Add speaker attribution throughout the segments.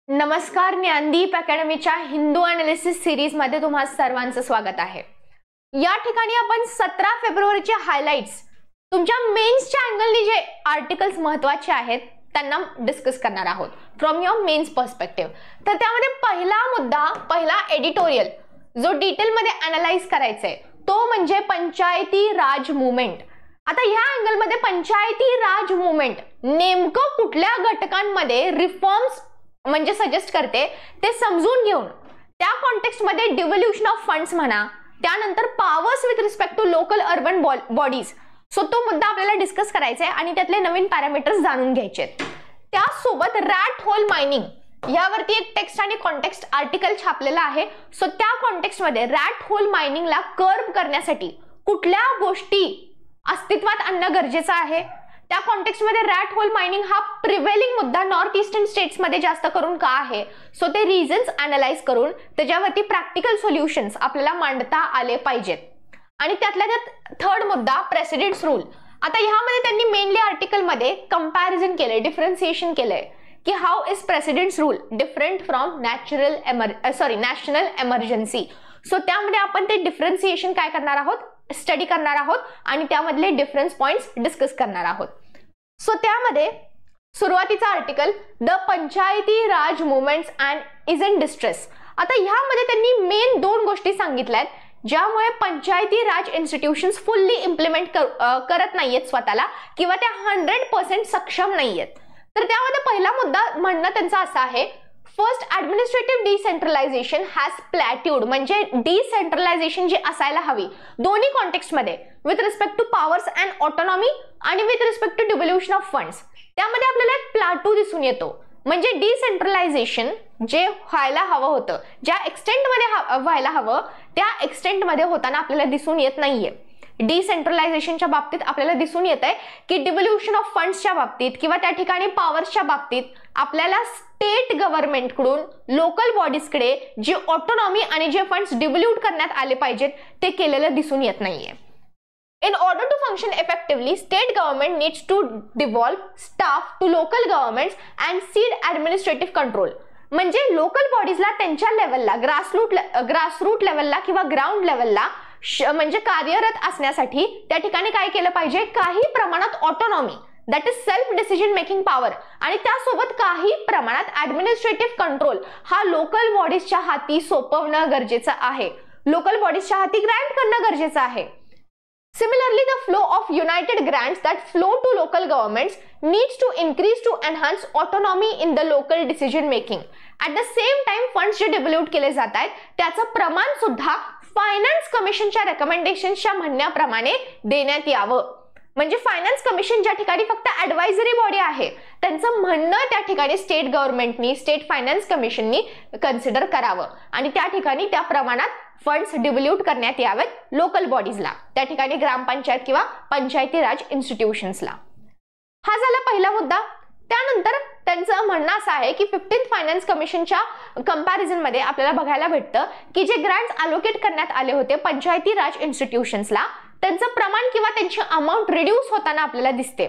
Speaker 1: नमस्कार, Gyandeep अकॅडमीच्या Hindu analysis series मध्ये तुम्हा सर्वांचं स्वागत आहे। या ठिकाणी आपण 17 फेब्रुवारीचे हायलाइट्स तुमच्या मेन्सच्या अँगलनी जे आर्टिकल्स महत्त्वाचे आहेत त्यांना डिस्कस करणार आहोत फ्रॉम युअर मेन्स पर्स्पेक्टिव्ह। तर त्यामध्ये पहिला एडिटोरियल जो डिटेल मध्ये अनालाइज करायचा आहे तो म्हणजे पंचायती राज मूवमेंट। आता ह्या अँगल मध्ये पंचायती राज मूवमेंट नेमकं कुठल्या घटकांमध्ये रिफॉर्म्स म्हणजे सजेस्ट करते ते समजून घेऊन त्या कॉन्टेक्स्ट मध्ये डिव्होल्यूशन ऑफ फंड्स म्हणा, त्यानंतर powers with respect to local urban bodies, so तो मुद्दा आपल्याला डिस्कस करायचा आहे आणि त्यातले नवीन पॅरामीटर्स जाणून घ्यायचे आहेत। त्यासोबत रॅट होल मायनिंग यावरती एक टेक्स्ट आणि कॉन्टेक्स्ट आर्टिकल छापलेला आहे। सो त्या कॉन्टेक्स्ट मध्ये रॅट होल मायनिंगला कर्ब करण्यासाठी कुठल्या गोष्टी अस्तित्वात आणणं गरजेचं आहे, त्या कॉन्टेक्स्ट मध्ये रॅट होल मायनिंग हा प्रिव्हेलिंग मुद्दा नॉर्थ ईस्टर्न स्टेट्स मध्ये जास्त करून का आहे, सो ते रिझन्स अनालाइज करून त्याच्यावरती प्रॅक्टिकल सोल्युशन्स आपल्याला मांडता आले पाहिजेत। आणि त्यातल्या त्यात थर्ड मुद्दा प्रेसिडेंट्स रूल। आता ह्यामध्ये त्यांनी मेनली आर्टिकल मध्ये कंपॅरिझन केलंय, डिफरन्सिएशन केलंय की how is presidents rule different from national emergency. So त्यामध्ये आपण ते डिफरन्सिएशन काय करणार आहोत, स्टडी करणार आहोत आणि त्यामधले डिफरन्स पॉइंट्स डिस्कस करणार आहोत। सो त्यामध्ये सुरुवातीचा article the Panchayati Raj movements and is in distress. आता ह्यामध्ये त्यांनी मेन दोन गोष्टी सांगितल्यात ज्यामुळे पंचायती राज इन्स्टिट्यूशन्स फुल्ली इम्प्लिमेंट करत नाहीयेत स्वतःला किंवा त्या 100% सक्षम नाहीयेत। तर त्यामध्ये पहिला मुद्दा म्हणणं त्यांचा असा आहे, first administrative decentralisation has plateaued, म्हणजे डिसेंट्रलायझेशन जी असायला हवी दोन्ही कॉन्टेक्स्ट मध्ये with respect to powers and autonomy आणि with respect to devolution of funds, त्यामध्ये आपल्याला एक प्लॅटू दिसून येतो। म्हणजे डिसेंट्रलायझेशन जे व्हायला हवं होतं, ज्या एक्सटेंट मध्ये व्हायला हवं त्या एक्सटेंट मध्ये होताना आपल्याला दिसून येत नाहीये। डिसेंट्रलायझेशनच्या बाबतीत आपल्याला दिसून येत आहे की डिव्होल्यूशन ऑफ फंड्सच्या बाबतीत किंवा त्या ठिकाणी पॉवर्सच्या बाबतीत आपल्याला स्टेट गव्हर्नमेंटकडून लोकल बॉडीजकडे जी ऑटोनॉमी आणि जे फंड्स डिव्होल्यूट करण्यात आले पाहिजेत ते केलेलं दिसून येत नाहीये। In order to function effectively, state government needs to devolve staff to local governments and cede administrative control. म्हणजे लोकल बॉडीजला त्यांच्या लेवलला ग्रासरूट लेवलला किंवा ग्राउंड लेवलला म्हणजे कार्यरत असण्यासाठी त्या ठिकाणी काय केलं पाहिजे, काही प्रमाणात autonomy that is self decision making power आणि त्यासोबत काही प्रमाणात ऍडमिनिस्ट्रेटिव्ह कंट्रोल हा लोकल बॉडीजच्या हाती सोपवणं गरजेचं आहे, लोकल बॉडीजच्या हाती ग्रँट करणं गरजेचं आहे। Similarly, the flow of united grants that flow to local governments needs to increase to enhance autonomy in the local decision making. At the same time, funds जे डिव्होल्यूट केले जात आहेत त्याचं प्रमाण सुद्धा फायनान्स कमिशनच्या रेकमेंडेशनच्या म्हणण्याप्रमाणे देण्यात यावं। म्हणजे फायनान्स कमिशन ज्या ठिकाणी फक्त ऍडवायझरी बॉडी आहे त्यांचं म्हणणं त्या ठिकाणी स्टेट गव्हर्नमेंटनी, स्टेट फायनान्स कमिशननी कन्सिडर करावं आणि त्या ठिकाणी त्या प्रमाणात फंड्स डिव्होल्यूट करण्यात यावेत लोकल बॉडीजला, त्या ठिकाणी ग्रामपंचायत किंवा पंचायती राज इन्स्टिट्यूशन्सला। हा झाला पहिला मुद्दा। त्यानंतर त्यांचं म्हणणं असं आहे की 15th फायनान्स कमिशनच्या कंपॅरिझन मध्ये आपल्याला बघायला भेटतं की जे ग्रँट्स अलोकेट करण्यात आले होते पंचायती राज इन्स्टिट्यूशन्सला त्यांचं प्रमाण किंवा त्यांची अमाउंट रिड्यूस होताना आपल्याला दिसते।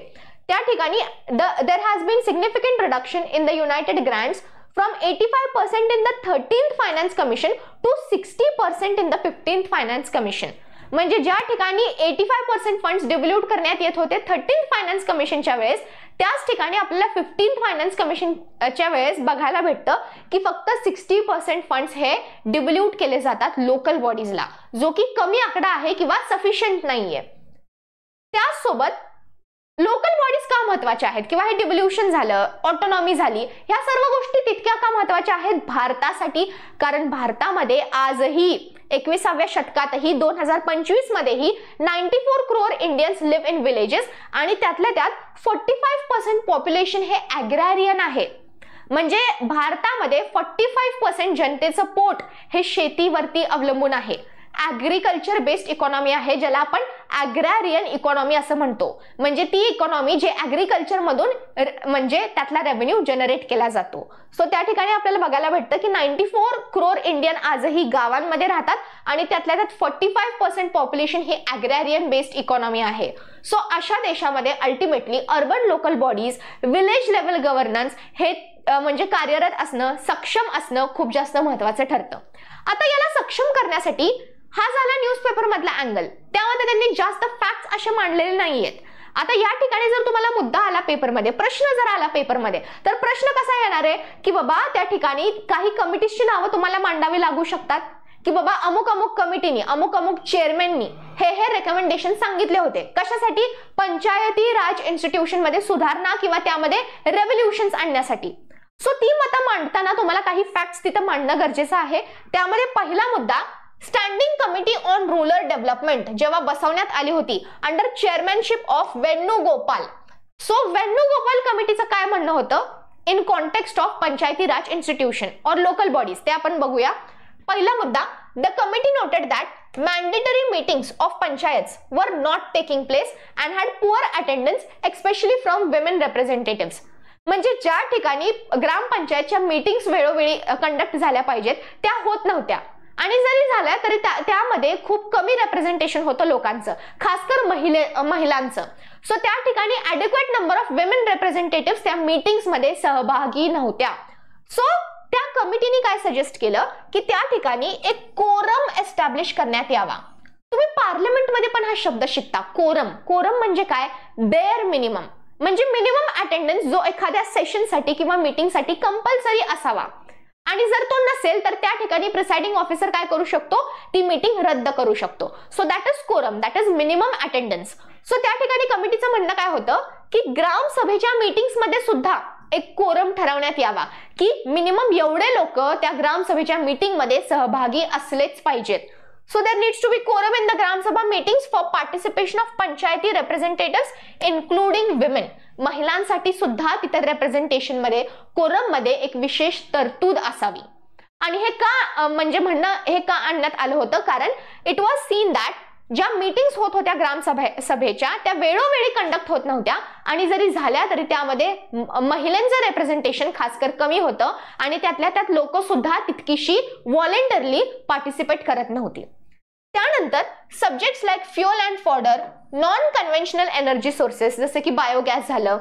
Speaker 1: त्या ठिकाणी there has been significant reduction in the united grants from 85% in the 13th Finance Commission to 60% in the 15th Finance Commission. म्हणजे ज्या ठिकाणी 85% फंड्स डिव्होल्यूट करण्यात येत होते 13th फायनान्स कमिशनच्या वेळेस, त्याच ठिकाणी आपल्याला 15th फायनान्स कमिशनच्या वेळेस बघायला भेटतं की फक्त 60% फंड्स हे डिव्होल्यूट केले जातात लोकल बॉडीजला, जो की कमी आकडा आहे किंवा सफिशियंट नाहीये। त्यासोबत लोकल बॉडीज का महत्वाच्या आहेत किंवा हे डिव्होल्यूशन झालं, ऑटोनॉमी झाली, ह्या सर्व गोष्टी तितक्या का महत्वाच्या आहेत भारतासाठी, कारण भारतामध्ये आजही 21व्या शतकातही 2025 मध्येही 94 crore Indians live in villages आणि त्यातल्या त्यात 45% पॉप्युलेशन हे ॲग्रॅरियन आहे। म्हणजे भारतामध्ये 45% जनतेचं पोट हे शेतीवरती अवलंबून आहे। ऍग्रीकल्चर बेस्ड इकॉनॉमी आहे ज्याला आपण ऍग्रॅरियन इकॉनॉमी असं म्हणतो। म्हणजे ती इकॉनॉमी जे ऍग्रीकल्चर मधून म्हणजे त्यातला रेव्हेन्यू जनरेट केला जातो। सो त्या ठिकाणी आपल्याला बघायला भेटतं की 94 करोड इंडियन आजही गावांमध्ये राहतात आणि त्यातल्या त्यात 45% पॉप्युलेशन हे ऍग्रॅरियन बेस्ड इकॉनॉमी आहे। सो अशा देशामध्ये ultimately urban local bodies, village level governance हे म्हणजे कार्यरत असणं, सक्षम असणं खूप जास्त महत्वाचं ठरतं. आता याला सक्षम करण्यासाठी हा झाला न्यूजपेपर मधला अँगल. त्यामध्ये त्यांनी जास्त फॅक्ट्स असे मांडलेले नाहीयेत. आता या ठिकाणी जर तुम्हाला मुद्दा आला पेपरमध्ये, प्रश्न जर आला पेपरमध्ये, तर प्रश्न कसा येणार आहे की बाबा त्या ठिकाणी काही कमिटीची नावं तुम्हाला मांडावी लागू शकतात की बाबा अमुक अमुक कमिटीनी, अमुक अमुक चेअरमॅननी हे रेकमेंडेशन सांगितले होते. कशासाठी? पंचायती राज इन्स्टिट्यूशन मध्ये सुधारणा किंवा त्यामध्ये रेव्होल्युशन्स आणण्यासाठी. सो ती मतं मांडताना तुम्हाला काही फॅक्ट्स तिथं मांडणं गरजेचं आहे. त्यामध्ये पहिला मुद्दा, standing committee on rural development जेव्हा बसवण्यात आली होती under chairmanship of Venugopal. So Venugopal कमिटीचं काय म्हणणं होतं in context of Panchayati Raj institution और लोकल बॉडीज, ते आपण बघूया. पहिला मुद्दा, the committee noted that mandatory meetings of panchayats were not taking place and had poor attendance especially from women representatives. म्हणजे ज्या ठिकाणी ग्रामपंचायतच्या मीटिंग्स वेळोवेळी कंडक्ट झाल्या पाहिजेत त्या होत नव्हत्या, आणि जरी झाल्या तरी त्यामध्ये खूप कमी रिप्रेझेंटेशन होतं लोकांचं, खासकर महिलांचं. सो त्या ठिकाणी adequate number of women representative त्या मीटिंग्स मध्ये सहभागी नव्हत्या. सो त्या कमिटीने काय सजेस्ट केलं की त्या ठिकाणी एक कोरम एस्टॅब्लिश करण्यात यावा. तुम्ही पार्लमेंटमध्ये पण हा शब्द शिकता, कोरम. कोरम म्हणजे काय? बेअर मिनिमम, म्हणजे मिनिमम अटेंडन्स जो एखाद्या सेशनसाठी किंवा मीटिंगसाठी कंपल्सरी असावा, आणि जर तो नसेल तर त्या ठिकाणी प्रिसाइडिंग ऑफिसर काय करू शकतो? ती मीटिंग रद्द करू शकतो. So that is quorum, that is minimum attendance. सो त्या ठिकाणी कमिटीचं म्हणणं काय होतं की ग्रामसभेच्या मीटिंग्स मध्ये सुद्धा एक कोरम ठरवण्यात यावा की मिनिमम एवढे लोक त्या ग्रामसभेच्या मीटिंग मध्ये सहभागी असलेच पाहिजेत. So there needs to be quorum in the Gram Sabha meetings for participation of Panchayati representatives including women. महिलांसाठी सुद्धा तिथे रिप्रेझेंटेशन मध्ये कोरम मध्ये एक विशेष तरतूद असावी. आणि हे का म्हणजे म्हणणं हे का आणण्यात आलं होतं? कारण इट वॉज सीन दॅट ज्या मीटिंग्स होत होत्या ग्रामसभेच्या त्या वेळोवेळी कंडक्ट होत नव्हत्या, आणि जरी झाल्या तरी त्यामध्ये महिलांचं रिप्रेझेंटेशन खासकर कमी होतं, आणि त्यातल्या त्यात लोक सुद्धा तितकीशी व्हॉलेंटरली पार्टिसिपेट करत नव्हती. त्यानंतर subjects like fuel and fodder, non conventional energy sources जसे की बायोगॅस झालं,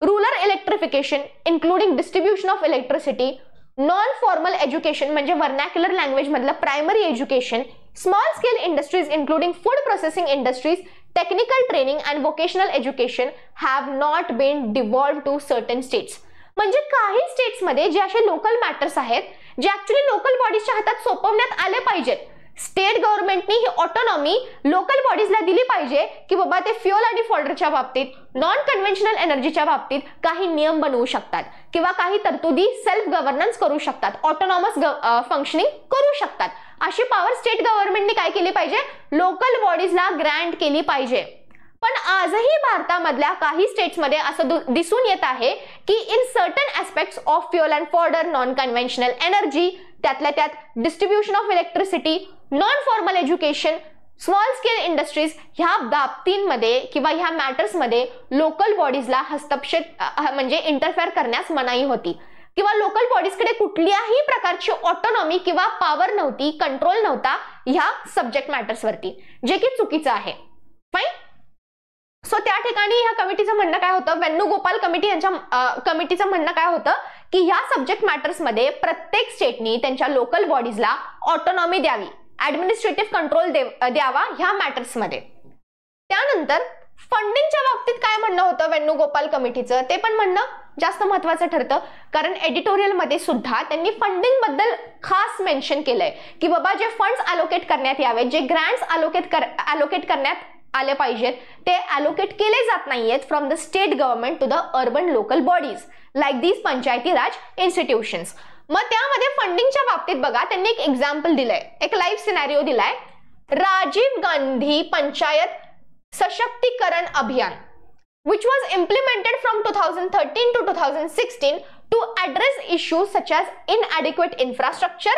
Speaker 1: rural electrification including distribution of electricity, non formal education म्हणजे वर्नॅक्युलर लँग्वेज मधलं primary education, small scale industries including food processing industries, technical training and vocational education have not been devolved to certain states. म्हणजे काही states मध्ये जे असे local matters आहेत जे actually local बॉडीजच्या हातात सोपवण्यात आले पाहिजेत, स्टेट गव्हर्नमेंटनी ही ऑटोनॉमी लोकल बॉडीजला दिली पाहिजे की बाबा ते फ्युअल आणि फॉडरच्या बाबतीत, नॉन कन्व्हेन्शनल एनर्जीच्या बाबतीत काही नियम बनवू शकतात किंवा काही तरतुदी सेल्फ गव्हर्नन्स करू शकतात, ऑटोनॉमस फंक्शनिंग करू शकतात. अशी पॉवर स्टेट गव्हर्नमेंटने काय केली पाहिजे? लोकल बॉडीजला ग्रँट केली पाहिजे. पण आजही भारतामधल्या काही स्टेट्समध्ये असं दिसून येत आहे की in certain aspects of fuel and fodder, non conventional energy, त्यातल्या त्यात distribution of electricity, non formal education, small scale industries, ह्या बाबतींमध्ये किंवा ह्या मॅटर्समध्ये लोकल बॉडीजला हस्तक्षेप म्हणजे इंटरफेअर करण्यास मनाई होती, किंवा लोकल बॉडीजकडे कुठल्याही प्रकारची ऑटोनॉमी किंवा पॉवर नव्हती, कंट्रोल नव्हता ह्या सब्जेक्ट मॅटर्सवरती, जे की चुकीचं आहे. फाईन. सो त्या ठिकाणी ह्या कमिटीचं म्हणणं काय होतं? वेणुगोपाल कमिटी यांच्या कमिटीचं म्हणणं काय होतं की ह्या सब्जेक्ट मॅटर्समध्ये प्रत्येक स्टेटनी त्यांच्या लोकल बॉडीजला ऑटोनॉमी द्यावी, ऍडमिनिस्ट्रेटिव्ह कंट्रोल द्यावा ह्या मॅटर्समध्ये. त्यानंतर फंडिंगच्या बाबतीत काय म्हणणं होतं वेणुगोपाल कमिटीचं? ते पण म्हणणं जास्त महत्वाचं ठरतं, कारण एडिटोरियल मध्ये सुद्धा त्यांनी फंडिंग बद्दल खास मेन्शन केलंय की बाबा जे फंड्स अलोकेट करण्यात यावेत, जे ग्रँट्स अलोकेट करण्यात आले पाहिजेत ते अलोकेट केले जात नाहीयेत from the state government to the urban local bodies like these Panchayati Raj institutions. मग त्यामध्ये फंडिंगच्या बाबतीत बघा त्यांनी एक एक्झाम्पल दिलंय, एक लाईव्ह सिनॅरिओ दिलाय. राजीव गांधी पंचायत सशक्तीकरण अभियान which was implemented from 2013 to 2016 to address issues such as inadequate infrastructure,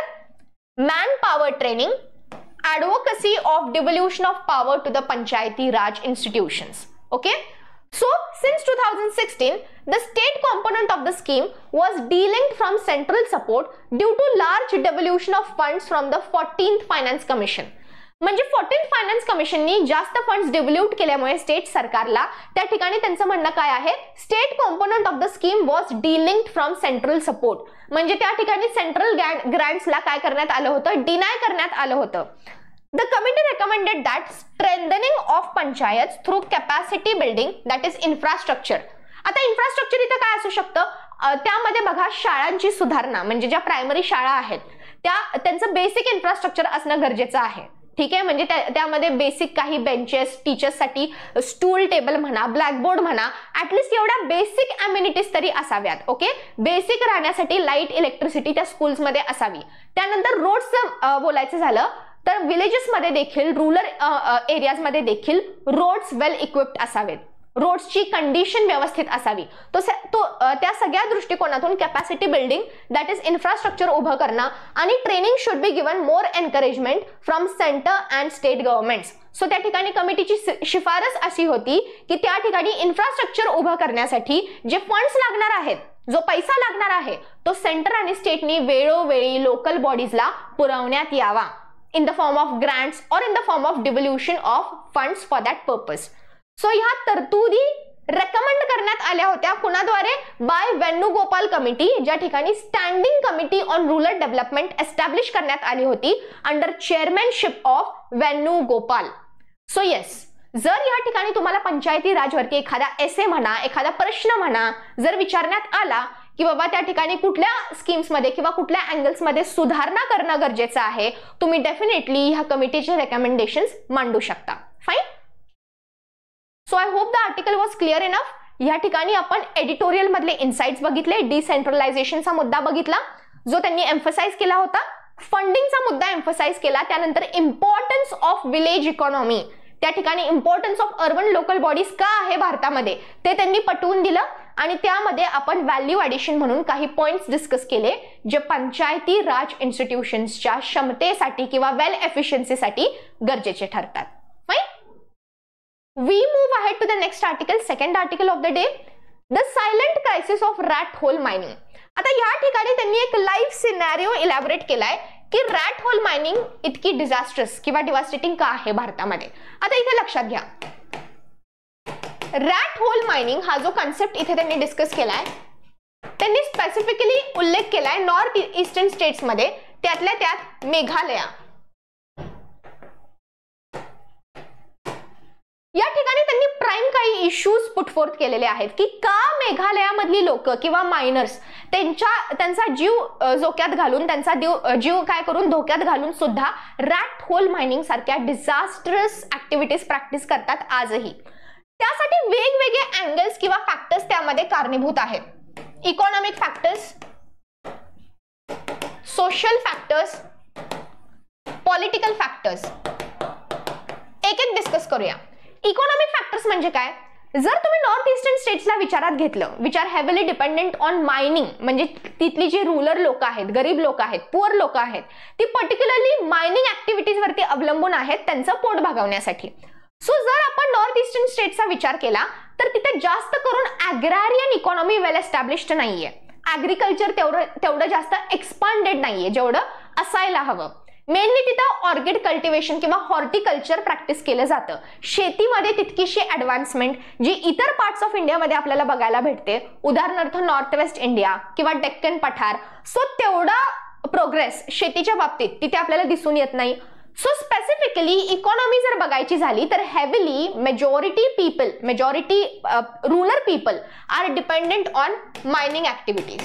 Speaker 1: manpower training, advocacy of devolution of power to the Panchayati Raj institutions. Okay, so since 2016 the state component of the scheme was delinked from central support due to large devolution of funds from the 14th Finance Commission. म्हणजे 14th finance कमिशननी जास्त funds डिव्होल्यूट केल्यामुळे state सरकारला त्या ठिकाणी त्यांचं म्हणणं काय आहे, state component of the scheme was delinked from central support, म्हणजे त्या ठिकाणी सेंट्रल ग्रँट्सला काय करण्यात आलं होतं, डिनाय करण्यात आलं होतं. The committee recommended that strengthening of panchayats through capacity building, that is infrastructure. आता इन्फ्रास्ट्रक्चर इथं काय असू शकतं, त्यामध्ये बघा शाळांची सुधारणा, म्हणजे ज्या प्रायमरी शाळा आहेत त्यांचं बेसिक इन्फ्रास्ट्रक्चर असणं गरजेचं आहे. ठीक आहे, म्हणजे त्यामध्ये बेसिक काही बेंचेस, टीचर्ससाठी स्टूल टेबल म्हणा, ब्लॅकबोर्ड म्हणा, ऍटलिस्ट एवढ्या बेसिक अम्युनिटीज तरी असाव्यात. ओके, बेसिक राहण्यासाठी लाईट, इलेक्ट्रिसिटी त्या स्कूल्समध्ये असावी. त्यानंतर रोड्सचं बोलायचं झालं तर विलेजेसमध्ये देखील, रूरल एरियाजमध्ये देखील रोड्स वेल इक्विप्ड असावेत, रोड्सची कंडिशन व्यवस्थित असावी. त्या सगळ्या दृष्टिकोनातून capacity building, that is infrastructure उभं करणं, आणि training should be given more encouragement from centre and state governments. So त्या ठिकाणी कमिटीची शिफारस अशी होती की त्या ठिकाणी इन्फ्रास्ट्रक्चर उभं करण्यासाठी जे फंड्स लागणार आहेत, जो पैसा लागणार आहे, तो सेंटर आणि स्टेटनी वेळोवेळी लोकल बॉडीजला पुरवण्यात यावा, in the form of grants or in the form of devolution of funds for that purpose. So ह्या तरतुदी रेकमेंड करण्यात आल्या होत्या कुणाद्वारे, बाय वेणुगोपाल कमिटी, ज्या ठिकाणी standing committee on rural development establish करण्यात आली होती under chairmanship of Venugopal. So yes, जर या ठिकाणी तुम्हाला पंचायती राजवरती एखादा एसे म्हणा, एखादा प्रश्न म्हणा जर विचारण्यात आला की बाबा त्या ठिकाणी कुठल्या स्कीम्समध्ये किंवा कुठल्या अँगल्समध्ये सुधारणा करणं गरजेचं आहे, तुम्ही डेफिनेटली ह्या कमिटीचे रेकमेंडेशन्स मांडू शकता. Fine. So I hope the article was clear enough. या ठिकाणी आपण एडिटोरियल मधले इन्साइट्स बघितले, डिसेंट्रलायझेशनचा मुद्दा बघितला जो त्यांनी एम्फसाइज केला होता, फंडिंगचा मुद्दा एम्फसाइज केला, त्यानंतर इम्पॉर्टन्स ऑफ विलेज इकॉनॉमी, त्या ठिकाणी importance of urban local bodies का आहे भारतामध्ये ते त्यांनी पटवून दिलं, आणि त्यामध्ये आपण व्हॅल्यू ॲडिशन म्हणून काही पॉइंट्स डिस्कस केले जे पंचायती राज इन्स्टिट्यूशन्सच्या क्षमतेसाठी किंवा वेल एफिशियन्सीसाठी गरजेचे ठरतात. Fine. We move ahead to the next article, second article of the day, the silent crisis of rat hole mining. आता या ठिकाणी त्यांनी एक लाईव्ह सिनॅरिओ इलॅबोरेट केलाय की रॅट होल मायनिंग इतकी डिझास्ट्रस किंवा डिवास्टेटिंग का आहे भारतामध्ये. आता इथे लक्षात घ्या, रॅट होल मायनिंग हा जो कॉन्सेप्ट इथे त्यांनी डिस्कस केलाय, त्यांनी स्पेसिफिकली उल्लेख केलाय नॉर्थ ईस्टर्न स्टेट्स मध्ये, त्यातल्या त्यात मेघालया. या ठिकाणी त्यांनी प्राईम काही इश्यूज पुटफोर्थ केलेले आहेत की का मेघालयामधली लोक किंवा मायनर्स त्यांचा जीव धोक्यात घालून, त्यांचा जीव काय करून धोक्यात घालून सुद्धा रॅट होल मायनिंग सारख्या डिझास्टरस ऍक्टिव्हिटीज प्रॅक्टिस करतात आजही. त्यासाठी वेगवेगळे अँगल्स किंवा फॅक्टर्स त्यामध्ये कारणीभूत आहेत. Economic factors, social factors, political factors, एक एक डिस्कस करूया. इकॉनॉमिक फॅक्टर्स म्हणजे काय, जर तुम्ही नॉर्थ ईस्टर्न स्टेट्सला विचारात घेतलं, which are heavily dependent on mining, म्हणजे तिथली जी रूरल लोक आहेत, गरीब लोक आहेत, पुअर लोक आहेत, ती पर्टिक्युलरली मायनिंग ऍक्टिव्हिटीज वरती अवलंबून आहेत त्यांचं पोट भागवण्यासाठी. सो जर आपण नॉर्थ ईस्टर्न स्टेट्सचा विचार केला तर तिथे जास्त करून ॲग्रारियन इकॉनॉमी वेल एस्टॅब्लिश्ड नाहीये, ऍग्रिकल्चर तेवढं जास्त एक्सपांडेड नाहीये जेवढं असायला हवं. मेनली तिथं ऑर्किड कल्टिवेशन किंवा हॉर्टिकल्चर प्रॅक्टिस केलं जातं. शेतीमध्ये तितकीशी ऍडव्हान्समेंट जी इतर पार्ट्स ऑफ इंडियामध्ये आपल्याला बघायला भेटते, उदाहरणार्थ नॉर्थ वेस्ट इंडिया किंवा डेक्कन पठार, सो तेवढा प्रोग्रेस शेतीच्या बाबतीत तिथे आपल्याला दिसून येत नाही. सो स्पेसिफिकली इकॉनॉमी जर बघायची झाली तर heavily majority rural people are dependent on mining activities.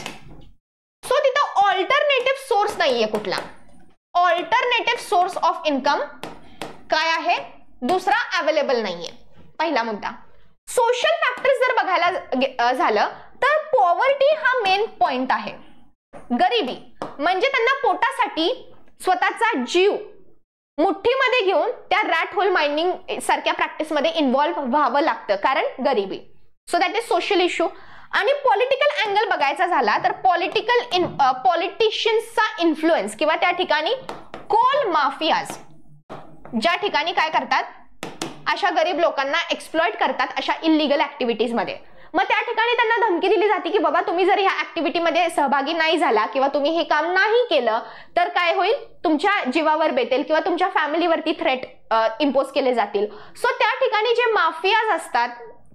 Speaker 1: So तिथं ऑल्टरनेटिव्ह सोर्स नाहीये कुठला, ऑल्टरनेटिव्ह सोर्स ऑफ इन्कम काय आहे दुसरा अवेलेबल नाहीये. पहिला मुद्दा. सोशल फॅक्टर्स जर बघायला झालं तर पॉवर्टी हा मेन पॉइंट आहे. गरिबी म्हणजे त्यांना पोटासाठी स्वतःचा जीव मुठ्ठीमध्ये घेऊन त्या रॅट होल मायनिंग सारख्या प्रॅक्टिसमध्ये इन्व्हॉल्व्ह व्हावं लागतं कारण गरिबी. So that is social issue. आणि पॉलिटिकल अँगल बघायचा झाला तर पॉलिटिशियन्सचा इन्फ्लुएन्स किंवा त्या ठिकाणी कोल माफियाज ज्या ठिकाणी काय करतात, अशा गरीब लोकांना एक्सप्लॉइट करतात अशा इलिगल ऍक्टिव्हिटीज मध्ये. मग त्या ठिकाणी त्यांना धमकी दिली जाते की बाबा तुम्ही जर ह्या ऍक्टिव्हिटीमध्ये सहभागी नाही झाला किंवा तुम्ही हे काम नाही केलं तर काय होईल, तुमच्या जीवावर बेतेल किंवा तुमच्या फॅमिलीवरती थ्रेट इम्पोज केले जातील. सो त्या ठिकाणी जे माफियाज असतात,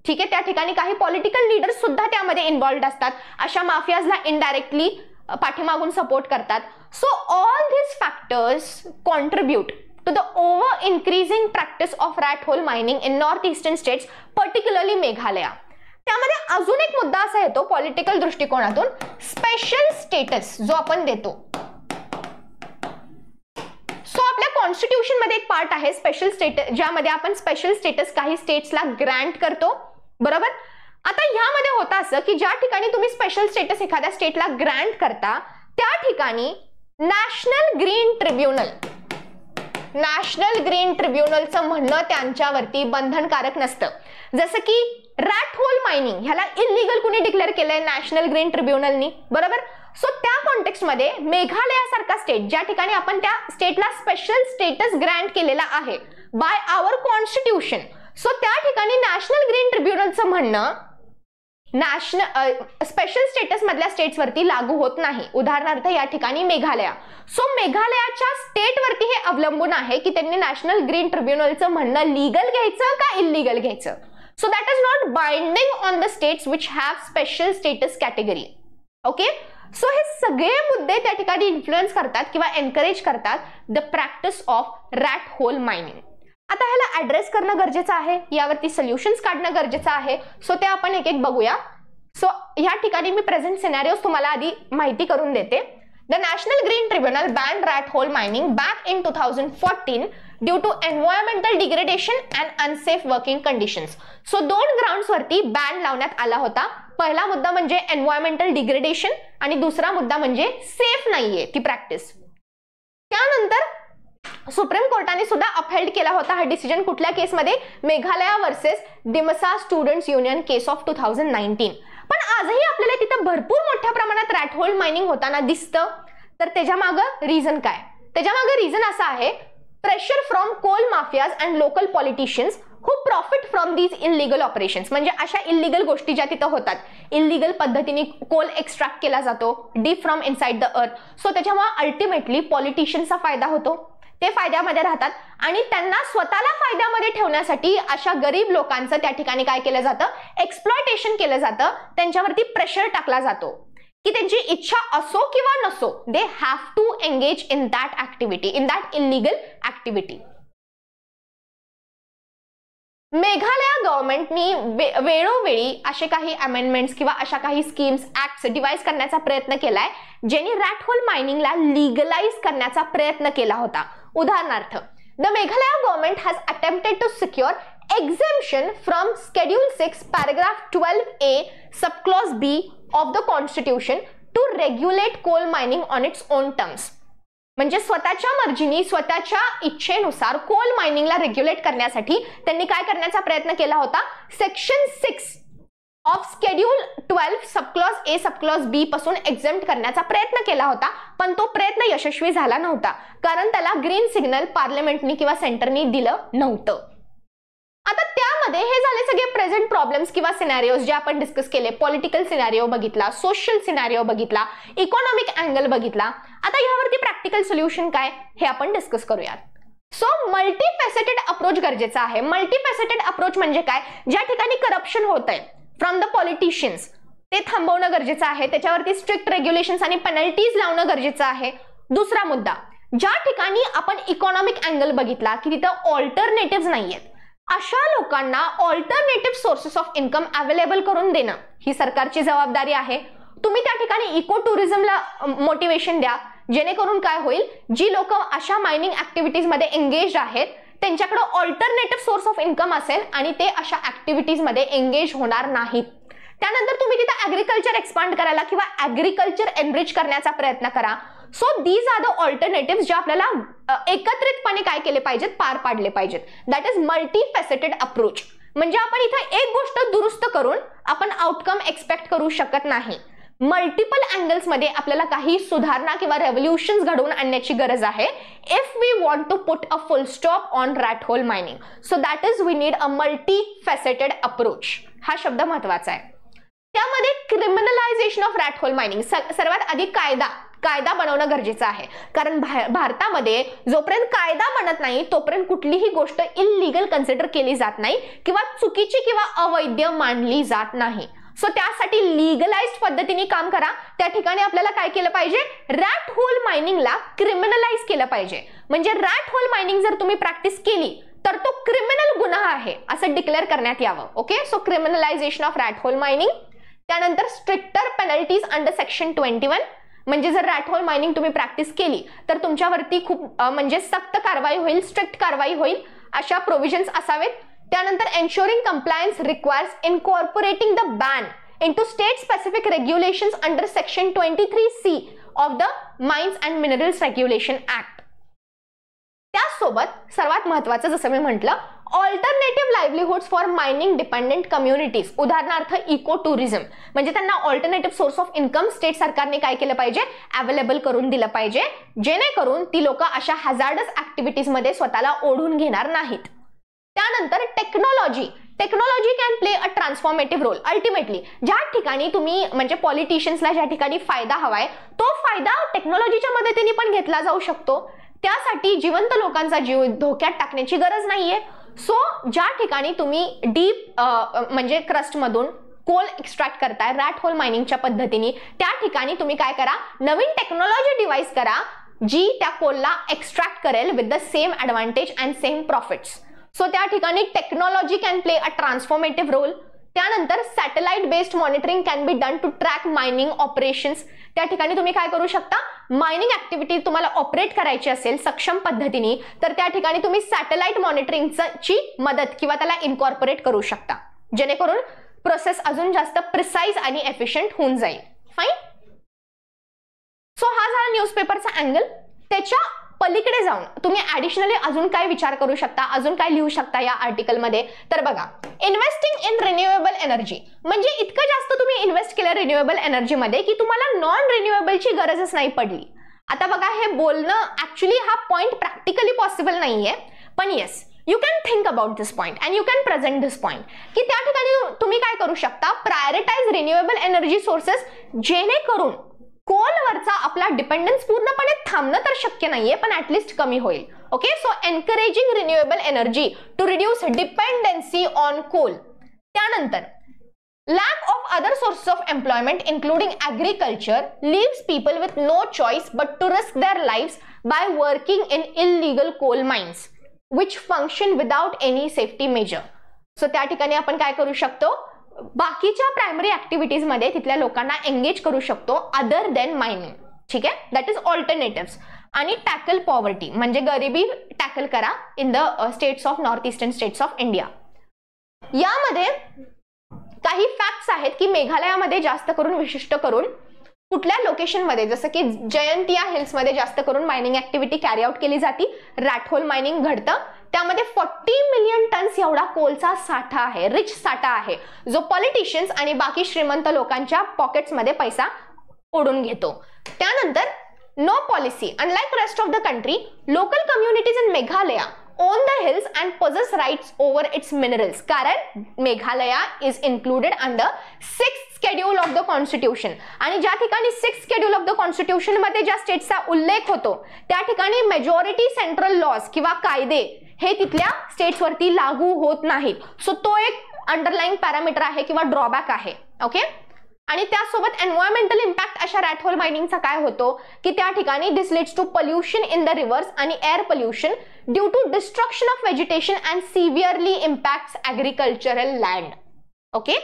Speaker 1: ठीक आहे, त्या ठिकाणी काही पॉलिटिकल लीडर्स सुद्धा त्यामध्ये इन्व्हॉल्व्ड असतात, अशा माफियाजला इनडायरेक्टली पाठीमागून सपोर्ट करतात. So all this factors contribute to the over increasing practice of rat hole mining in northeastern states, particularly Meghalaya. त्यामध्ये अजून एक मुद्दा असा येतो पॉलिटिकल दृष्टिकोनातून, स्पेशल स्टेटस जो आपण देतो. सो आपल्या कॉन्स्टिट्यूशन मध्ये एक पार्ट आहे स्पेशल स्टेटस, ज्यामध्ये आपण स्पेशल स्टेटस काही स्टेट्सला ग्रँट करतो, बरोबर. आता ह्यामध्ये होतं असं की ज्या ठिकाणी तुम्ही स्पेशल स्टेटस एखाद्या स्टेटला ग्रँट करता त्या ठिकाणी नॅशनल ग्रीन ट्रिब्युनलचं म्हणणं त्यांच्यावरती बंधनकारक नसतं. जसं की रॅट होल मायनिंग ह्याला इल्लीगल कुणी डिक्लेअर केलंय, नॅशनल ग्रीन ट्रिब्युनलनी, बरोबर. सो त्या कॉन्टेक्स्टमध्ये मेघालयासारखा स्टेट, ज्या ठिकाणी आपण त्या स्टेटला स्पेशल स्टेटस ग्रँट केलेला आहे बाय आवर कॉन्स्टिट्यूशन, सो त्या ठिकाणी नॅशनल ग्रीन ट्रिब्युनलचं म्हणणं स्पेशल स्टेटस मधल्या स्टेट्स वरती लागू होत नाही. उदाहरणार्थ या ठिकाणी मेघालय. सो मेघालयाच्या स्टेट वरती हे अवलंबून आहे की त्यांनी नॅशनल ग्रीन ट्रिब्युनलचं म्हणणं लीगल घ्यायचं का इल्लीगल घ्यायचं. So that is not binding on the states which have special status category. Okay, so हे सगळे मुद्दे त्या ठिकाणी इन्फ्लुएन्स करतात किंवा एनकरेज करतात the practice of rat hole mining. आता ह्याला ऍड्रेस करणं गरजेचं आहे, यावरती सोल्युशन्स काढणं गरजेचं आहे. सो ते आपण एक एक बघूया. सो ह्या ठिकाणी मी प्रेझेंट सिनारिओज तुम्हाला आधी माहिती करून देते. The National Green Tribunal banned rat hole mining back in 2014 due to environmental degradation and unsafe working conditions. So 2 grounds वरती बॅन लावण्यात आला होता. पहिला मुद्दा म्हणजे एन्व्हायरमेंटल डिग्रेडेशन आणि दुसरा मुद्दा म्हणजे सेफ नाहीये ती प्रॅक्टिस. त्यानंतर सुप्रीम कोर्टाने सुद्धा अपहेल्ड केला होता हा डिसिजन. कुठल्या केसमध्ये? Meghalaya versus Dimasa students union case of 2019. पण आजही आपल्याला तिथं भरपूर मोठ्या प्रमाणात रॅट होल मायनिंग होताना दिसतं. तर त्याच्या मागं रिझन काय? त्याच्या मागं रिझन असा आहे, pressure from coal mafias and local politicians who profit from these illegal operations. म्हणजे अशा इलिगल गोष्टी ज्या तिथं होतात, इलिगल पद्धतीने कोल एक्स्ट्रॅक्ट केला जातो deep from inside the earth. So त्याच्यामुळे अल्टिमेटली पॉलिटिशियन्सचा फायदा होतो, ते फायद्यामध्ये राहतात आणि त्यांना स्वतःला फायद्यामध्ये ठेवण्यासाठी अशा गरीब लोकांचं त्या ठिकाणी काय केलं जातं, एक्सप्लॉयटेशन केलं जातं. त्यांच्यावरती प्रेशर टाकला जातो की त्यांची इच्छा असो किंवा नसो, they have to engage in that activity, in that illegal activity. Meghalaya गव्हर्नमेंटनी वेळोवेळी असे काही अमेंडमेंट्स किंवा अशा काही स्कीम्स, ऍक्ट्स डिवाइस करण्याचा प्रयत्न केलाय ज्यांनी रॅट होल मायनिंगला लीगलाइज करण्याचा प्रयत्न केला होता. उदाहरणार्थ, the Meghalaya government has attempted to secure exemption from Schedule 6 paragraph 12A subclause B of the Constitution to regulate coal mining on its own terms. म्हणजे स्वतःच्या मर्जीने, स्वतःच्या इच्छेनुसार कोल मायनिंगला रेग्युलेट करण्यासाठी त्यांनी काय करण्याचा प्रयत्न केला होता, section 6 of schedule 12 subclause A subclause B पासून एक्झेम्प्ट करण्याचा प्रयत्न केला होता. पण तो प्रयत्न यशस्वी झाला नव्हता, कारण त्याला ग्रीन सिग्नल पार्लमेंटनी किंवा सेंटरनी दिलं नव्हतं. आता त्यामध्ये हे झाले सगळे प्रेझेंट प्रॉब्लेम्स किंवा सिनारिओज जे आपण डिस्कस केले. पॉलिटिकल सिनारिओ बघितला, सोशल सिनारिओ बघितला, इकॉनॉमिक अँगल बघितला. आता यावरती प्रॅक्टिकल सोल्युशन काय हे आपण डिस्कस करूयात. सो मल्टीफॅसेटेड अप्रोच गरजेचा आहे. मल्टीफॅसेटेड अप्रोच म्हणजे काय? ज्या ठिकाणी करप्शन होत आहे फ्रॉम द पॉलिटिशियन्स, ते थांबवणं गरजेचं आहे. त्याच्यावरती स्ट्रिक्ट रेग्युलेशन्स आणि पेनल्टीज लावणं गरजेचं आहे. दुसरा मुद्दा, ज्या ठिकाणी आपण इकॉनॉमिक अँगल बघितला की तिथं ऑल्टरनेटिव्ह नाहीयेत, अशा लोकांना alternative sources of income available करून देणं ही सरकारची जबाबदारी आहे. तुम्ही त्या ठिकाणी इको टुरिझमला मोटिवेशन द्या, जेणेकरून काय होईल, जी लोक अशा मायनिंग ऍक्टिव्हिटीज मध्ये एंगेज आहेत त्यांच्याकडे ऑल्टरनेटिव्ह सोर्स ऑफ इन्कम असेल आणि ते अशा ऍक्टिव्हिटीज मध्ये एंगेज होणार नाहीत. त्यानंतर तुम्ही तिथे ऍग्रिकल्चर एक्सपांड करायला किंवा ऍग्रिकल्चर एनरिच करण्याचा प्रयत्न करा. So these are the alternative जे आपल्याला एकत्रितपणे काय केले पाहिजेत, पार पाडले पाहिजेत. That is multifaceted approach. म्हणजे आपण इथे एक गोष्ट दुरुस्त करून आपण आउटकम एक्सपेक्ट करू शकत नाही. मल्टिपल अँगल्स मध्ये आपल्याला काही सुधारणा किंवा रेव्होल्युशन्स घडवून आणण्याची गरज आहे. If we want to put a full stop on rat hole mining, so that is we need a multifaceted approach. हा शब्द महत्वाचा आहे. त्यामध्ये criminalisation of rat hole mining, सर्वात आधी कायदा बनवणं गरजेचं आहे, कारण भारतामध्ये जोपर्यंत कायदा बनत नाही तोपर्यंत कुठलीही गोष्ट इल्लीगल कन्सिडर केली जात नाही किंवा चुकीची किंवा अवैध मानली जात नाही. सो त्यासाठी लीगलाइज्ड पद्धतीने काम करा. त्या ठिकाणी आपल्याला काय केलं पाहिजे, रॅट होल मायनिंगला क्रिमिनलाइज केलं पाहिजे. म्हणजे रॅट होल मायनिंग जर तुम्ही प्रॅक्टिस केली तर तो क्रिमिनल गुन्हा आहे असं डिक्लेअर करण्यात यावं. Okay, so criminalisation of rat hole mining. त्यानंतर स्ट्रिक्टर पेनल्टीज अंडर सेक्शन 21, म्हणजे जर रॅट होल मायनिंग तुम्ही प्रॅक्टिस केली तर तुमच्यावरती खूप म्हणजे सक्त कारवाई होईल, स्ट्रिक्ट कारवाई होईल, अशा प्रोव्हिजन्स असावेत. त्यानंतर ensuring compliance requires incorporating the ban into state specific regulations under section 23C of the mines and minerals regulation act. त्यासोबत सर्वात महत्त्वाचं जसं मी म्हटलं, alternative livelihoods for mining dependent communities, उदाहरणार्थ इको टुरिझम, म्हणजे त्यांना alternative source of income state सरकारने काय केलं पाहिजे, अवेलेबल करून दिलं पाहिजे, जेणेकरून ती लोक अशा हॅझार्डस ऍक्टिव्हिटीज मध्ये स्वतःला ओढून घेणार नाहीत. त्यानंतर technology can play a transformative role. Ultimately ज्या ठिकाणी तुम्ही म्हणजे पॉलिटिशियन्सला ज्या ठिकाणी फायदा हवाय तो फायदा टेक्नॉलॉजीच्या मदतीने पण घेतला जाऊ शकतो. त्यासाठी जिवंत लोकांचा जीव धोक्यात टाकण्याची गरज नाहीये. सो ज्या ठिकाणी तुम्ही डीप म्हणजे क्रस्ट मधून कोल एक्स्ट्रॅक्ट करताय रॅट होल मायनिंगच्या पद्धतीने, त्या ठिकाणी तुम्ही काय करा, नवीन टेक्नॉलॉजी डिव्हाइस करा जी त्या कोलला एक्स्ट्रॅक्ट करेल with the same advantage and same profits. So त्या ठिकाणी technology can play a transformative role. त्यानंतर satellite based monitoring can be done to track mining operations. त्या ठिकाणी तुम्ही काय करू शकता, मायनिंग ऍक्टिव्हिटी तुम्हाला ऑपरेट करायची असेल सक्षम पद्धतीने तर त्या ठिकाणी तुम्ही सॅटेलाइट मॉनिटरिंगची मदत किंवा त्याला इनकॉर्पोरेट करू शकता, जेणेकरून प्रोसेस अजून जास्त प्रिसाइज आणि एफिशियंट होऊन जाईल. फाईन. सो हा झाला न्यूजपेपरचा अँगल. त्याच्या पलीकडे जाऊन तुम्ही ऍडिशनली अजून काय विचार करू शकता, अजून काय लिहू शकता या आर्टिकलमध्ये, तर बघा, इन्व्हेस्टिंग इन रिन्युएबल एनर्जी, म्हणजे इतकं जास्त तुम्ही इन्व्हेस्ट केलं रिन्युएबल एनर्जीमध्ये की तुम्हाला नॉन रिन्युएबलची गरजच नाही पडली. आता बघा, हे बोलणं ऍक्च्युली हा पॉइंट प्रॅक्टिकली पॉसिबल नाहीये, पण yes you can think about this point and you can present this point की त्या ठिकाणी तुम्ही काय करू शकता, प्रायोरिटाइज रिन्युएबल एनर्जी सोर्सेस, जेणेकरून कोलवरचा आपला डिपेंडन्स पूर्णपणे थांबणं तर शक्य नाहीये पण ऍटलिस्ट कमी होईल. Okay, so encouraging renewable energy to reduce dependency on coal. त्यानंतर lack of other sources of employment including agriculture leaves people with no choice but to risk their lives by working in illegal coal mines which function without any safety measure. So त्या ठिकाणी आपण काय करू शकतो, बाकीच्या primary activities मध्ये तिथल्या लोकांना एंगेज करू शकतो अदर देन मायनिंग. ठीक आहे, दॅट इज ऑल्टरनेटिव्स. आणि टॅकल पॉवर्टी, म्हणजे गरिबी टॅकल करा in the states of north eastern states of India. यामध्ये काही फॅक्ट्स आहेत की मेघालयामध्ये जास्त करून विशिष्ट करून कुठल्या लोकेशनमध्ये, जसं की जयंतिया हिल्स मध्ये जास्त करून मायनिंग ऍक्टिव्हिटी कॅरी आउट केली जाते, रॅट होल मायनिंग घडतं. त्यामध्ये 40 मिलियन टन्स एवढा कोलचा साठा आहे, रिच साठा आहे, जो पॉलिटिशियन्स आणि बाकी श्रीमंत लोकांच्या पॉकेट्समध्ये पैसा ओढून घेतो. त्यानंतर no policy, unlike rest of the country, local communities in Meghalaya own the hills and possess rights over its minerals, कारण Meghalaya is included under 6th schedule of the constitution. आणि ज्या ठिकाणी 6th schedule of the constitution मध्ये ज्या स्टेट्सचा उल्लेख होतो त्या ठिकाणी मेजॉरिटी सेंट्रल लॉज किंवा कायदे हे तिथल्या स्टेट्सवरती लागू होत नाहीत. सो तो एक अंडरलाईंग पॅरामीटर आहे किंवा ड्रॉबॅक आहे. ओके, आणि त्यासोबत एन्व्हायरमेंटल इम्पॅक्ट अशा रॅट होल मायनिंगचा काय होतो की त्या ठिकाणी this leads to pollution in the rivers आणि air pollution due to destruction of vegetation and severely impacts agricultural land. Okay,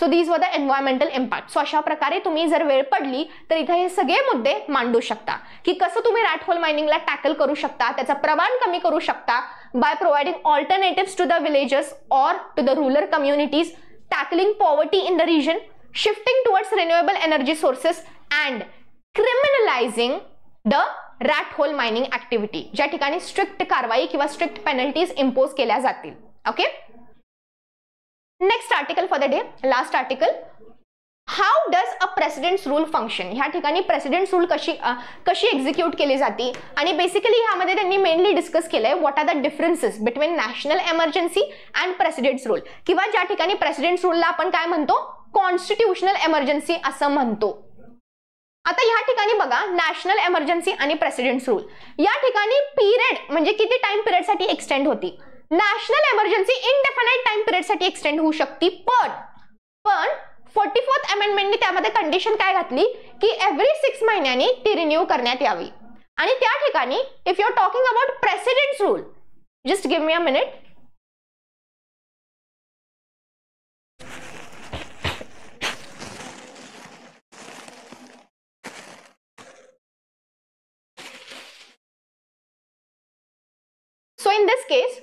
Speaker 1: so these were the environmental impact. So अशा प्रकारे तुम्ही जर वेळ पडली तर इथे हे सगळे मुद्दे मांडू शकता की कसं तुम्ही रॅट होल मायनिंगला टॅकल करू शकता, त्याचं प्रमाण कमी करू शकता by providing alternatives to the villages और to the rural communities, tackling poverty in the region, shifting towards renewable energy sources and criminalizing the rat hole mining activity, ज्या ठिकाणी स्ट्रिक्ट कारवाई किंवा स्ट्रिक्ट पेनल्टीज इम्पोज केल्या जातील. Okay, next article for the day, last article, how does a presidents rule function. ह्या ठिकाणी presidents rule कशी execute केली जाते आणि बेसिकली ह्यामध्ये त्यांनी मेनली डिस्कस केलंय what are the differences between national emergency and president's rule, किंवा ज्या ठिकाणी प्रेसिडेंट्स रूलला आपण काय म्हणतो, कॉन्स्टिट्यूशनल एमर्जन्सी असं म्हणतो. आता या ठिकाणी बघा, नॅशनल एमर्जन्सी आणि प्रेसिडेंट्स रूल या ठिकाणी पिरियड म्हणजे किती टाइम पिरियड साठी एक्सटेंड होती. National emergency indefinite time period साठी एक्सटेंड होऊ शकते, पण 44th अमेंडमेंटने त्यामध्ये कंडिशन काय घातली की एव्हरी 6 महिन्यांनी ती रिन्यू करण्यात यावी. आणि त्या ठिकाणी if you are talking about president's rule, just give me a minute. So in this case,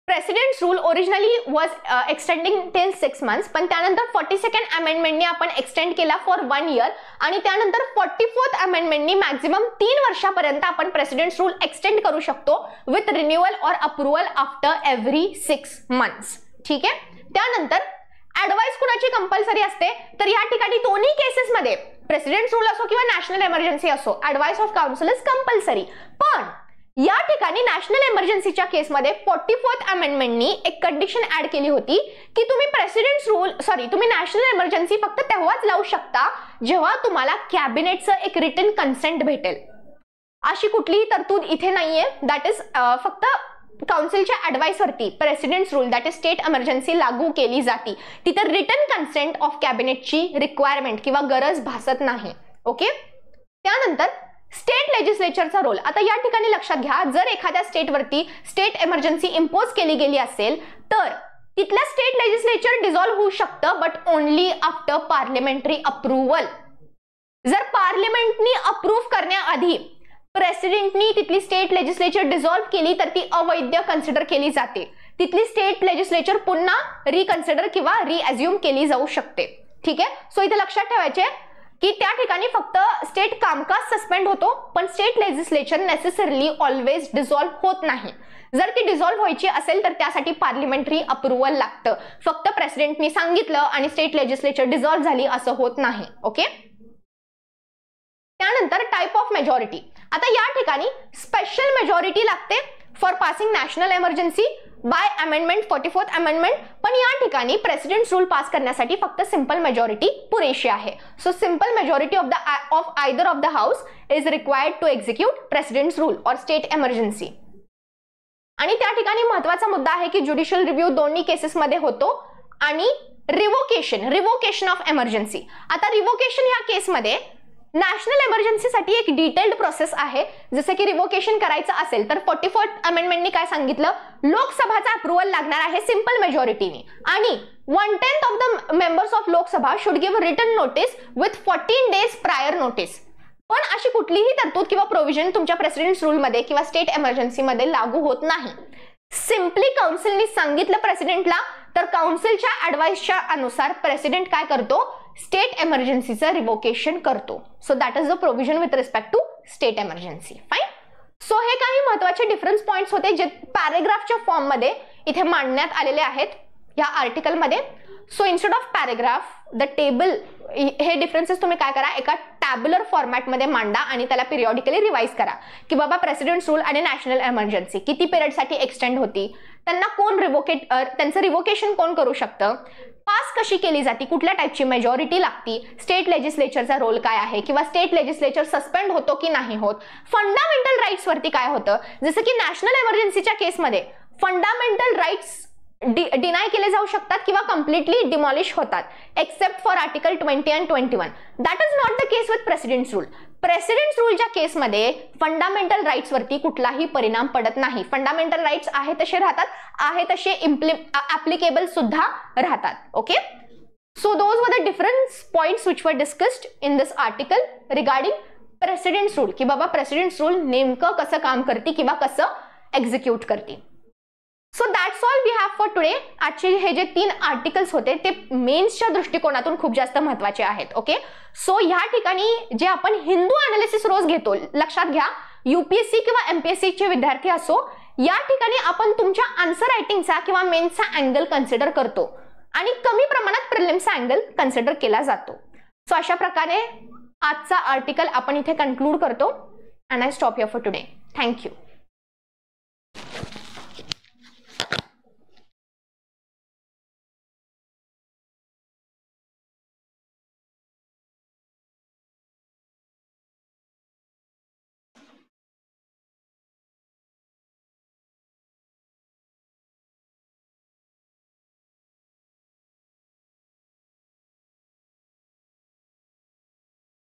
Speaker 1: President's rule originally was extending till 6 months, पण त्यानंतर 42nd अमेंडमेंटने आपण एक्सटेंड केला फॉर 1 year आणि त्यानंतर 44th अमेंडमेंटने मॅक्झिमम 3 वर्षापर्यंत आपण प्रेसिडेंट्स रूल एक्सटेंड करू शकतो विथ रिन्युअल और अप्रुव्हल आफ्टर एव्हरी 6 months. ठीक आहे. त्यानंतर ऍडवाइस कुणाची कंपल्सरी असते, तर या ठिकाणी दोन्ही केसेसमध्ये प्रेसिडेंट्स रूल असो किंवा नॅशनल एमर्जन्सी असो, advice of council is compulsory. पण या ठिकाणी नॅशनल एमर्जन्सीच्या केसमध्ये 44th अमेंडमेंटनी एक कंडिशन ऍड केली होती की तुम्ही नॅशनल एमर्जन्सी फक्त तेव्हाच लावू शकता जेव्हा तुम्हाला कॅबिनेटचं एक रिटन कन्सेंट भेटेल. अशी कुठलीही तरतूद इथे नाहीये. दॅट इज फक्त काउन्सिलच्या ऍडवाइस वरती presidents rule that is state emergency लागू केली जाते. तिथे रिटन कन्सेंट ऑफ कॅबिनेटची रिक्वायरमेंट किंवा गरज भासत नाही. ओके. त्यानंतर स्टेट लेजिस्लेचरचा रोल. आता या ठिकाणी लक्षात घ्या, जर एखाद्या स्टेटवरती स्टेट एमर्जन्सी इम्पोज केली गेली असेल तर तिथलं स्टेट लेजिस्लेचर डिझॉल्व्ह होऊ शकतं, but only after parliamentary approval. जर पार्लिमेंटनी अप्रूव्ह करण्याआधी प्रेसिडेंटनी तिथली स्टेट लेजिस्लेचर डिझॉल्व्ह केली तर ती अवैध कन्सिडर केली जाते. तिथली स्टेट लेजिस्लेचर पुन्हा रिकन्सिडर किंवा रिअझ्युम केली जाऊ शकते. ठीक आहे. सो इथे लक्षात ठेवायचे की त्या ठिकाणी फक्त स्टेट कामकाज सस्पेंड होतो, पण state legislature necessarily always dissolve होत नाही. जर ती डिझॉल्व्ह व्हायची असेल तर त्यासाठी पार्लिमेंटरी अप्रुव्हल लागतं. फक्त प्रेसिडेंटनी सांगितलं आणि स्टेट लेजिस्लेचर डिझॉल्व्ह झाली असं होत नाही. ओके. त्यानंतर टाइप ऑफ मेजॉरिटी. आता या ठिकाणी स्पेशल मेजॉरिटी लागते for passing national emergency by amendment 44th amendment, पण या ठिकाणी प्रेसिडेंट्स रूल पास करण्यासाठी फक्त सिंपल मेजॉरिटी पुरेशी आहे. So simple majority of either of the house is required to execute president's rule or state emergency. आणि त्या ठिकाणी महत्वाचा मुद्दा आहे की ज्युडिशियल रिव्ह्यू दोन्ही केसेसमध्ये होतो. आणि रिव्होकेशन ऑफ एमर्जन्सी. आता रिव्होकेशन या केसमध्ये नॅशनल एमर्जन्सीसाठी एक डिटेल्ड प्रोसेस आहे. जसं की रिव्होकेशन करायचं असेल तर 44th अमेंडमेंटनी काय सांगितलं, लोकसभाचा अप्रुव्हल लागणार आहे सिंपल मेजॉरिटीने आणि 1/10 of the members of Lok Sabha should give written notice with 14 days prior notice. पण अशी कुठलीही तरतूद किंवा प्रोव्हिजन तुमच्या प्रेसिडेंट्स रूलमध्ये किंवा स्टेट एमर्जन्सीमध्ये लागू होत नाही. सिंपली काउन्सिलने सांगितलं प्रेसिडेंटला तर काउन्सिलच्या ऍडवाइसच्या अनुसार प्रेसिडेंट काय करतो, स्टेट एमर्जन्सीचं रिव्होकेशन करतो. So that is the provision with respect to state emergency. Fine. So हे काही महत्वाचे डिफरन्स पॉइंट्स होते जे पॅरेग्राफच्या फॉर्म मध्ये इथे मांडण्यात आलेले आहेत या आर्टिकल मध्ये. So instead of paragraph the table, हे डिफरन्सेस तुम्ही काय करा, एका टॅब्युलर फॉर्मॅट मध्ये मांडा आणि त्याला पिरियॉडिकली रिवाइज करा की बाबा प्रेसिडेंट्स रूल आणि नॅशनल एमर्जन्सी किती पिरियड साठी एक्सटेंड होती, त्यांना कोण त्यांचं रिव्होकेशन कोण करू शकतं, पास कशी केली जाते, कुठल्या टाईपची मेजॉरिटी लागती, स्टेट लेजिस्लेचरचा रोल काय आहे किंवा स्टेट लेजिस्लेचर सस्पेंड होतो की नाही होत, फंडामेंटल राईट्स वरती काय होतं. जसं की नॅशनल एमर्जन्सीच्या केसमध्ये फंडामेंटल राईट्स डिनाय केले जाऊ शकतात किंवा कम्प्लिटली डिमॉलिश होतात except for article 20 and 21. That is not the case with president's rule. President's रूलच्या केसमध्ये फंडामेंटल राईट्स वरती कुठलाही परिणाम पडत नाही. फंडामेंटल राईट्स आहे तसे राहतात, आहे तसे ऍप्लिकेबल सुद्धा राहतात. Okay. So those were the different points which were discussed in this article regarding presidents rule की बाबा प्रेसिडेंट्स रूल नेमकं कसं काम करते किंवा कसं एक्झिक्यूट करते. So that's all we have for today. आजचे हे जे 3 आर्टिकल्स होते ते मेन्सच्या दृष्टिकोनातून खूप जास्त महत्वाचे आहेत. ओके. सो ह्या ठिकाणी जे आपण हिंदू अनालिसिस रोज घेतो, लक्षात घ्या UPSC किंवा MPSC चे विद्यार्थी असो, या ठिकाणी आपण तुमच्या आन्सर रायटिंगचा किंवा मेन्सचा अँगल कन्सिडर करतो आणि कमी प्रमाणात प्रिलिम्सचा अँगल कन्सिडर केला जातो. सो अशा प्रकारे आजचा आर्टिकल आपण इथे कन्क्लूड करतो. And I stop here for today. Thank you.